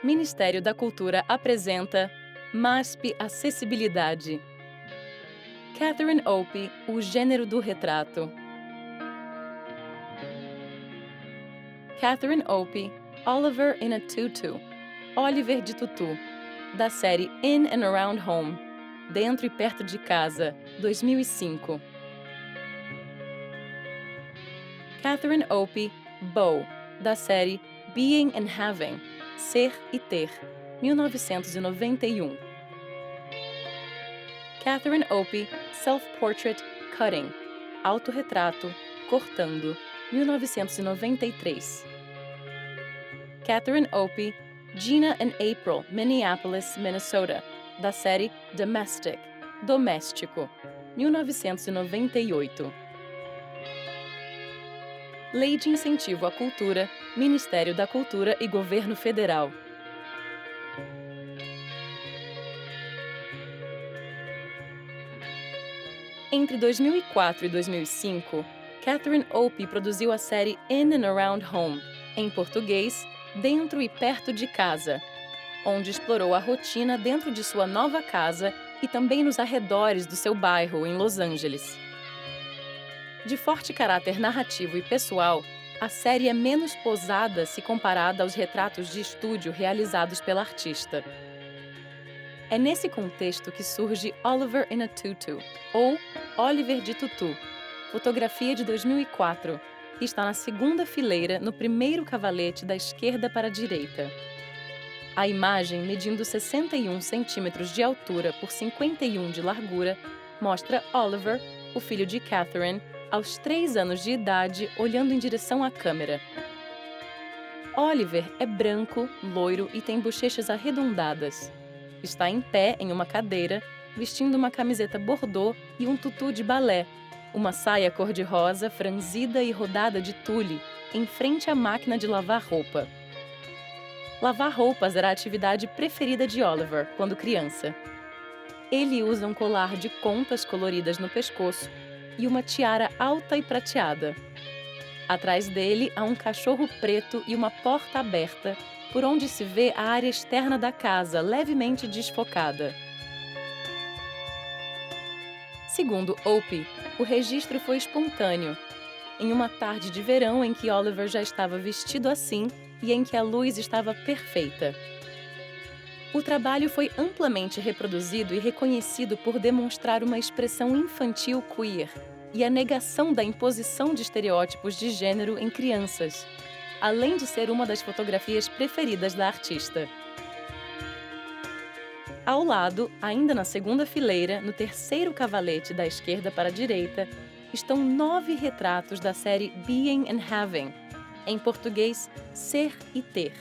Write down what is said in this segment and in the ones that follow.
Ministério da Cultura apresenta MASP Acessibilidade. Catherine Opie, O Gênero do Retrato. Catherine Opie, Oliver in a Tutu, Oliver de Tutu, da série In and Around Home, Dentro e Perto de Casa, 2005. Catherine Opie, Beau, da série Being and Having, Ser e Ter, 1991. Catherine Opie, Self-Portrait Cutting, Autorretrato, Cortando, 1993. Catherine Opie, Gina and April, Minneapolis, Minnesota, da série Domestic, Doméstico, 1998. Lei de Incentivo à Cultura, Ministério da Cultura e Governo Federal. Entre 2004 e 2005, Catherine Opie produziu a série In and Around Home, em português, Dentro e Perto de Casa, onde explorou a rotina dentro de sua nova casa e também nos arredores do seu bairro, em Los Angeles. De forte caráter narrativo e pessoal, a série é menos posada se comparada aos retratos de estúdio realizados pela artista. É nesse contexto que surge Oliver in a Tutu, ou Oliver de Tutu, fotografia de 2004, que está na segunda fileira no primeiro cavalete da esquerda para a direita. A imagem, medindo 61 centímetros de altura por 51 de largura, mostra Oliver, o filho de Catherine, aos 3 anos de idade, olhando em direção à câmera. Oliver é branco, loiro e tem bochechas arredondadas. Está em pé em uma cadeira, vestindo uma camiseta bordô e um tutu de balé, uma saia cor-de-rosa franzida e rodada de tule, em frente à máquina de lavar roupa. Lavar roupas era a atividade preferida de Oliver quando criança. Ele usa um colar de contas coloridas no pescoço e uma tiara alta e prateada. Atrás dele há um cachorro preto e uma porta aberta, por onde se vê a área externa da casa levemente desfocada. Segundo Opie, o registro foi espontâneo, em uma tarde de verão em que Oliver já estava vestido assim e em que a luz estava perfeita. O trabalho foi amplamente reproduzido e reconhecido por demonstrar uma expressão infantil queer e a negação da imposição de estereótipos de gênero em crianças, além de ser uma das fotografias preferidas da artista. Ao lado, ainda na segunda fileira, no terceiro cavalete da esquerda para a direita, estão 9 retratos da série Being and Having, em português, Ser e Ter,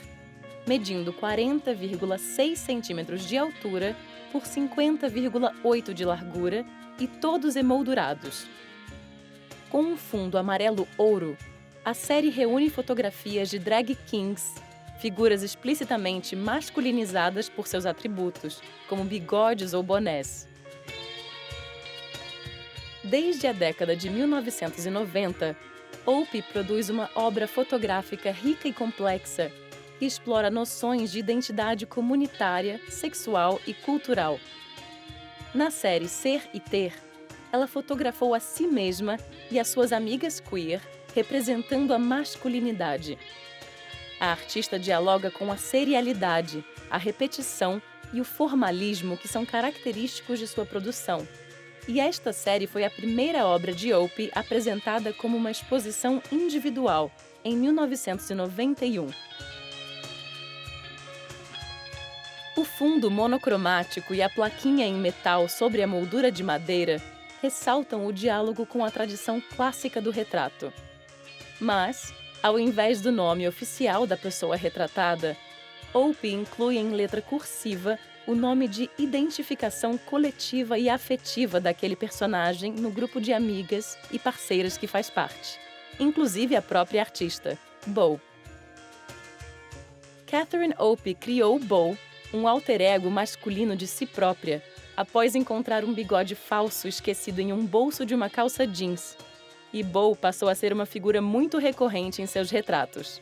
medindo 40,6 centímetros de altura por 50,8 de largura e todos emoldurados. Com um fundo amarelo-ouro, a série reúne fotografias de drag kings, figuras explicitamente masculinizadas por seus atributos, como bigodes ou bonés. Desde a década de 1990, Opie produz uma obra fotográfica rica e complexa que explora noções de identidade comunitária, sexual e cultural. Na série Ser e Ter, ela fotografou a si mesma e as suas amigas queer, representando a masculinidade. A artista dialoga com a serialidade, a repetição e o formalismo que são característicos de sua produção. E esta série foi a primeira obra de Opie apresentada como uma exposição individual, em 1991. O fundo monocromático e a plaquinha em metal sobre a moldura de madeira ressaltam o diálogo com a tradição clássica do retrato. Mas, ao invés do nome oficial da pessoa retratada, Opie inclui em letra cursiva o nome de identificação coletiva e afetiva daquele personagem no grupo de amigas e parceiras que faz parte, inclusive a própria artista, Beau. Catherine Opie criou Beau, um alter ego masculino de si própria, após encontrar um bigode falso esquecido em um bolso de uma calça jeans. E Beau passou a ser uma figura muito recorrente em seus retratos.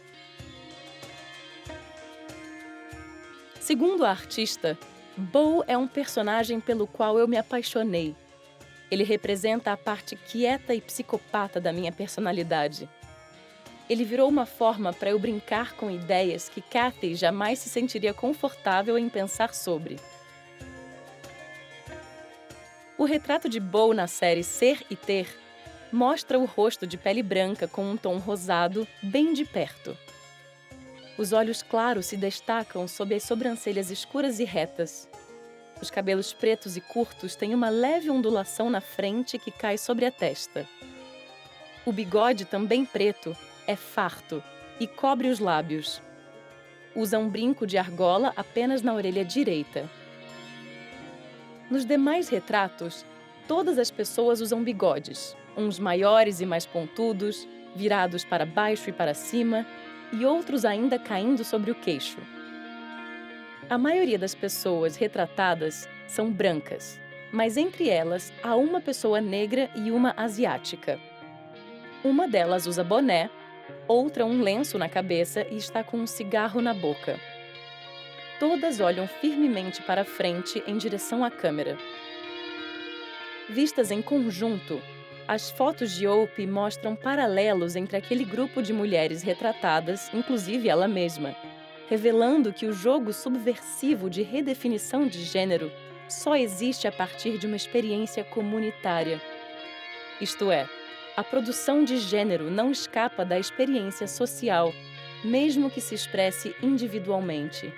Segundo a artista, Beau é um personagem pelo qual eu me apaixonei. Ele representa a parte quieta e psicopata da minha personalidade. Ele virou uma forma para eu brincar com ideias que Kathy jamais se sentiria confortável em pensar sobre. O retrato de Beau na série Ser e Ter mostra o rosto de pele branca com um tom rosado bem de perto. Os olhos claros se destacam sob as sobrancelhas escuras e retas. Os cabelos pretos e curtos têm uma leve ondulação na frente que cai sobre a testa. O bigode, também preto, é farto e cobre os lábios. Usa um brinco de argola apenas na orelha direita. Nos demais retratos, todas as pessoas usam bigodes, uns maiores e mais pontudos, virados para baixo e para cima, e outros ainda caindo sobre o queixo. A maioria das pessoas retratadas são brancas, mas entre elas há uma pessoa negra e uma asiática. Uma delas usa boné, outra um lenço na cabeça e está com um cigarro na boca. Todas olham firmemente para frente em direção à câmera. Vistas em conjunto, as fotos de Opie mostram paralelos entre aquele grupo de mulheres retratadas, inclusive ela mesma, revelando que o jogo subversivo de redefinição de gênero só existe a partir de uma experiência comunitária. Isto é, a produção de gênero não escapa da experiência social, mesmo que se expresse individualmente.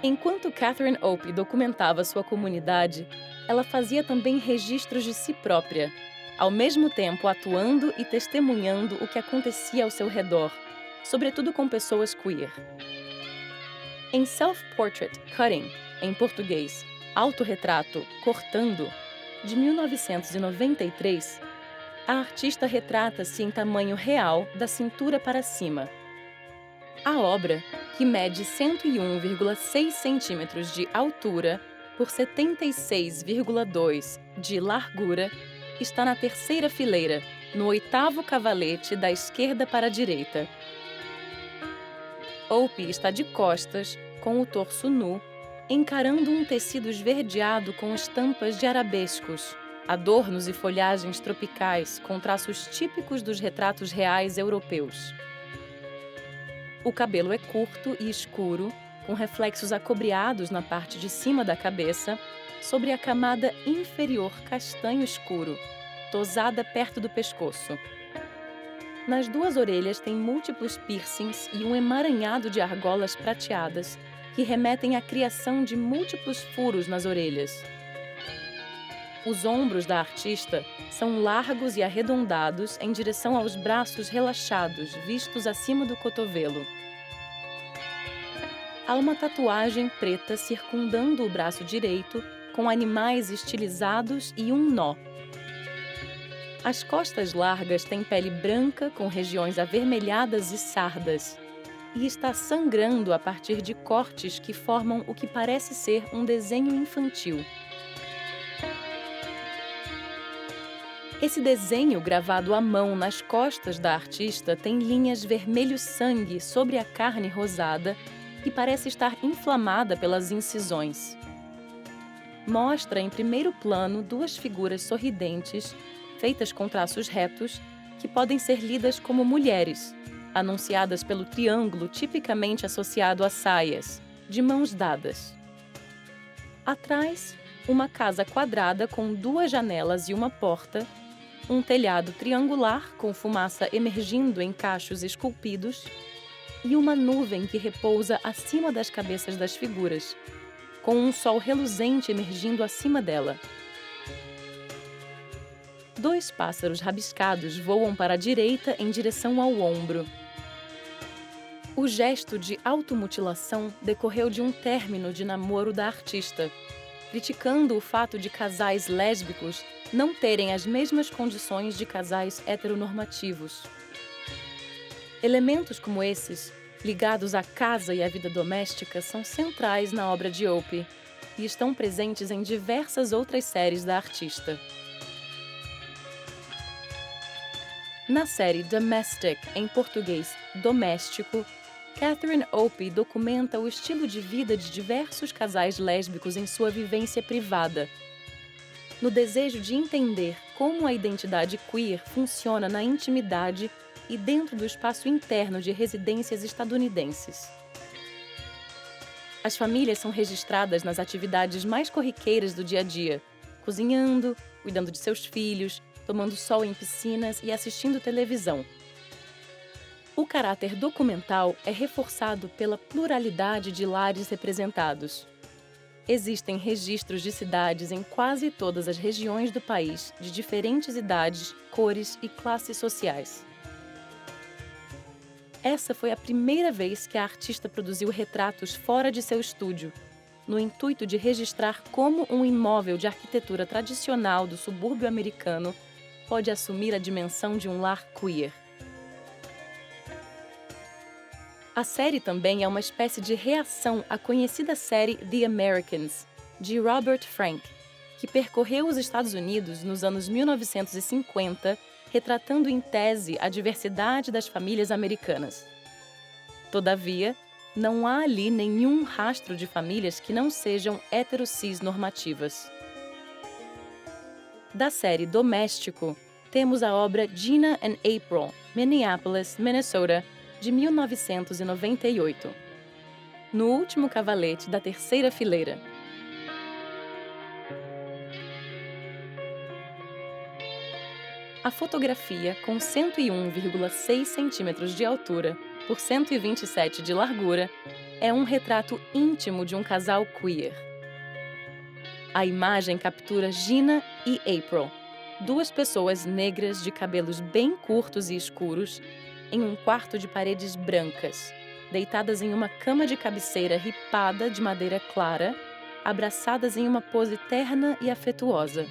Enquanto Catherine Opie documentava sua comunidade, ela fazia também registros de si própria, ao mesmo tempo atuando e testemunhando o que acontecia ao seu redor, sobretudo com pessoas queer. Em Self-Portrait Cutting, em português, Autorretrato Cortando, de 1993, a artista retrata-se em tamanho real da cintura para cima. A obra, que mede 101,6 centímetros de altura por 76,2 de largura, está na terceira fileira, no oitavo cavalete da esquerda para a direita. Opie está de costas, com o torso nu, encarando um tecido esverdeado com estampas de arabescos, adornos e folhagens tropicais com traços típicos dos retratos reais europeus. O cabelo é curto e escuro, com reflexos acobreados na parte de cima da cabeça, sobre a camada inferior castanho escuro, tosada perto do pescoço. Nas duas orelhas tem múltiplos piercings e um emaranhado de argolas prateadas que remetem à criação de múltiplos furos nas orelhas. Os ombros da artista são largos e arredondados em direção aos braços relaxados vistos acima do cotovelo. Há uma tatuagem preta circundando o braço direito, com animais estilizados e um nó. As costas largas têm pele branca com regiões avermelhadas e sardas, e está sangrando a partir de cortes que formam o que parece ser um desenho infantil. Esse desenho gravado à mão nas costas da artista tem linhas vermelho-sangue sobre a carne rosada e parece estar inflamada pelas incisões. Mostra em primeiro plano duas figuras sorridentes, feitas com traços retos, que podem ser lidas como mulheres, anunciadas pelo triângulo tipicamente associado a saias, de mãos dadas. Atrás, uma casa quadrada com duas janelas e uma porta, um telhado triangular com fumaça emergindo em cachos esculpidos e uma nuvem que repousa acima das cabeças das figuras, com um sol reluzente emergindo acima dela. Dois pássaros rabiscados voam para a direita em direção ao ombro. O gesto de automutilação decorreu de um término de namoro da artista, criticando o fato de casais lésbicos não terem as mesmas condições de casais heteronormativos. Elementos como esses, ligados à casa e à vida doméstica, são centrais na obra de Opie e estão presentes em diversas outras séries da artista. Na série Domestic, em português Doméstico, Catherine Opie documenta o estilo de vida de diversos casais lésbicos em sua vivência privada, no desejo de entender como a identidade queer funciona na intimidade e dentro do espaço interno de residências estadunidenses. As famílias são registradas nas atividades mais corriqueiras do dia a dia, cozinhando, cuidando de seus filhos, tomando sol em piscinas e assistindo televisão. O caráter documental é reforçado pela pluralidade de lares representados. Existem registros de cidades em quase todas as regiões do país, de diferentes idades, cores e classes sociais. Essa foi a primeira vez que a artista produziu retratos fora de seu estúdio, no intuito de registrar como um imóvel de arquitetura tradicional do subúrbio americano pode assumir a dimensão de um lar queer. A série também é uma espécie de reação à conhecida série The Americans, de Robert Frank, que percorreu os Estados Unidos nos anos 1950, retratando em tese a diversidade das famílias americanas. Todavia, não há ali nenhum rastro de famílias que não sejam hetero-cis normativas. Da série Doméstico, temos a obra Gina and April, Minneapolis, Minnesota, de 1998. No último cavalete da terceira fileira. A fotografia, com 101,6 centímetros de altura por 127 de largura, é um retrato íntimo de um casal queer. A imagem captura Gina e April, duas pessoas negras de cabelos bem curtos e escuros, em um quarto de paredes brancas, deitadas em uma cama de cabeceira ripada de madeira clara, abraçadas em uma pose terna e afetuosa.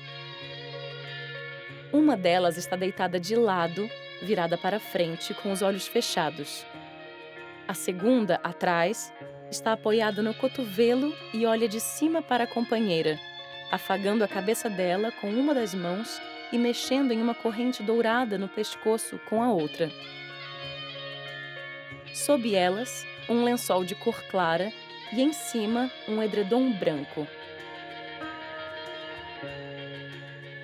Uma delas está deitada de lado, virada para frente, com os olhos fechados. A segunda, atrás, está apoiada no cotovelo e olha de cima para a companheira, afagando a cabeça dela com uma das mãos e mexendo em uma corrente dourada no pescoço com a outra. Sob elas, um lençol de cor clara e em cima, um edredom branco.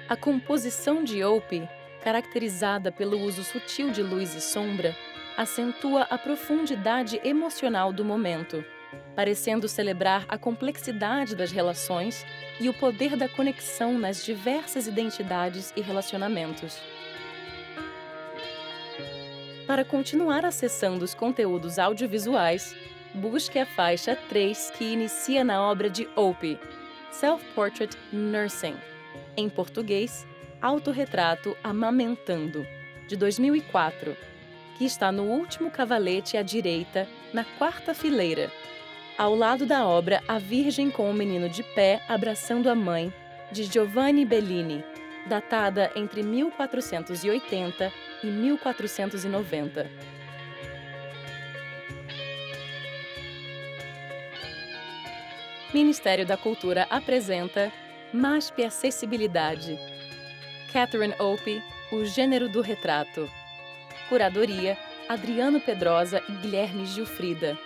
A composição de Opie, caracterizada pelo uso sutil de luz e sombra, acentua a profundidade emocional do momento, parecendo celebrar a complexidade das relações e o poder da conexão nas diversas identidades e relacionamentos. Para continuar acessando os conteúdos audiovisuais, busque a faixa 3 que inicia na obra de Opie, Self-Portrait Nursing, em português, Autorretrato Amamentando, de 2004, que está no último cavalete à direita, na quarta fileira, ao lado da obra A Virgem com o Menino de Pé abraçando a Mãe, de Giovanni Bellini, datada entre 1480 e 1490. Ministério da Cultura apresenta MASP Acessibilidade. Catherine Opie, O Gênero do Retrato. Curadoria, Adriano Pedrosa e Guilherme Gilfrida.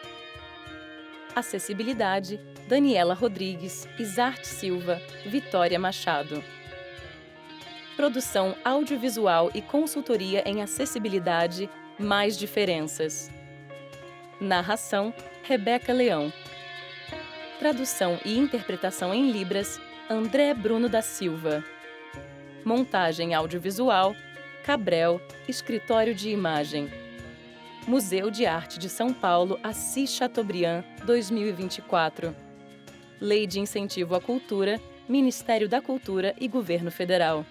Acessibilidade, Daniela Rodrigues, Isarte Silva, Vitória Machado. Produção audiovisual e consultoria em acessibilidade, Mais Diferenças. Narração, Rebeca Leão. Tradução e interpretação em Libras, André Bruno da Silva. Montagem audiovisual, Cabrel, Escritório de Imagem. Museu de Arte de São Paulo, Assis Chateaubriand, 2024. Lei de Incentivo à Cultura, Ministério da Cultura e Governo Federal.